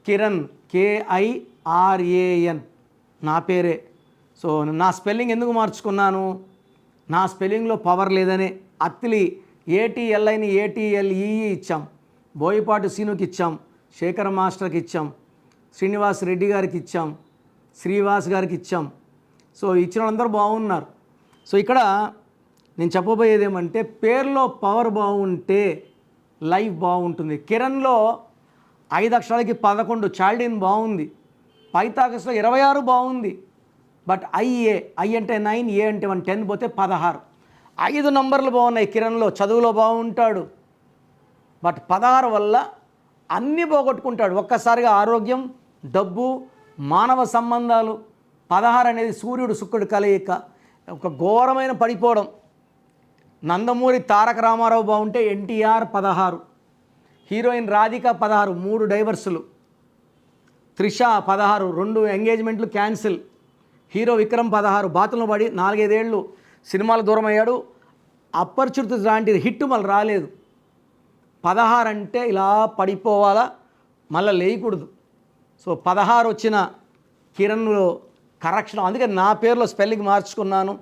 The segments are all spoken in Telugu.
కిరణ్, KIRAN, నా పేరే. సో నా స్పెల్లింగ్ ఎందుకు మార్చుకున్నాను? నా స్పెల్లింగ్లో పవర్ లేదనే. అత్తిలి ATLIని ATLEE ఇచ్చాం, బోయపాటి సీనుకి ఇచ్చాం, శేఖర్ మాస్టర్కి ఇచ్చాం, శ్రీనివాస్ రెడ్డి గారికి ఇచ్చాం, శ్రీవాస్ గారికి ఇచ్చాం. సో ఇచ్చిన వాళ్ళందరూ బాగున్నారు. సో ఇక్కడ నేను చెప్పబోయేది ఏమంటే, పేరులో పవర్ బాగుంటే లైఫ్ బాగుంటుంది. కిరణ్లో 5 అక్షరాలకి 11, చాల్డిన్ బాగుంది. పైథాగస్లో 26 బాగుంది. బట్ ఐ అంటే 9, ఏ అంటే 1, 10 పోతే 16. 5 నంబర్లు బాగున్నాయి కిరణ్లో. చదువులో బాగుంటాడు, బట్ 16 వల్ల అన్నీ పోగొట్టుకుంటాడు ఒక్కసారిగా. ఆరోగ్యం, డబ్బు, మానవ సంబంధాలు. 16 అనేది సూర్యుడు శుక్రుడు కలయిక, ఒక ఘోరమైన పడిపోవడం. నందమూరి తారక రామారావు బాగుంటే NTR 16, హీరోయిన్ రాధిక 16, 3 డైవర్సులు, త్రిష 16, 2 ఎంగేజ్మెంట్లు క్యాన్సిల్, హీరో విక్రమ్ 16, బాతులను పడి 4-5 ఏళ్ళు సినిమాలు దూరం అయ్యాడు. ఆపర్చునిటీస్ లాంటిది హిట్ మళ్ళీ రాలేదు. 16 అంటే ఇలా పడిపోవాలా, మళ్ళీ లేయకూడదు. సో 16 వచ్చిన కిరణ్లో కరెక్షన్. అందుకే నా పేరులో స్పెల్లింగ్ మార్చుకున్నాను.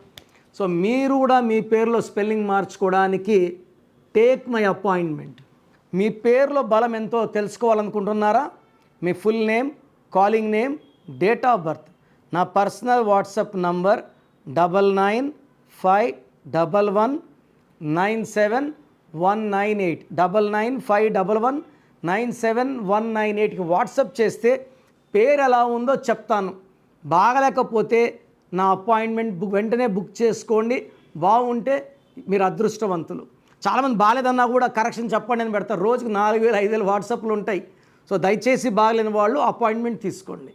సో మీరు కూడా మీ పేరులో స్పెల్లింగ్ మార్చుకోవడానికి టేక్ మై అపాయింట్మెంట్. మీ పేరులో బలం ఎంతో తెలుసుకోవాలనుకుంటున్నారా? మీ full name, calling name, date of birth. నా పర్సనల్ వాట్సాప్ నంబర్ 9951197198, 9951197198కి వాట్సాప్ చేస్తే పేరు ఎలా ఉందో చెప్తాను. బాగలేకపోతే నా అపాయింట్మెంట్ వెంటనే బుక్ చేసుకోండి. బాగుంటే మీరు అదృష్టవంతులు. చాలామంది బాగాలేదన్నా కూడా కరెక్షన్ చెప్పండి అని పెడతారు. రోజుకు 4000 5000 వాట్సాప్లు ఉంటాయి. సో దయచేసి బాగలేని వాళ్ళు అపాయింట్మెంట్ తీసుకోండి.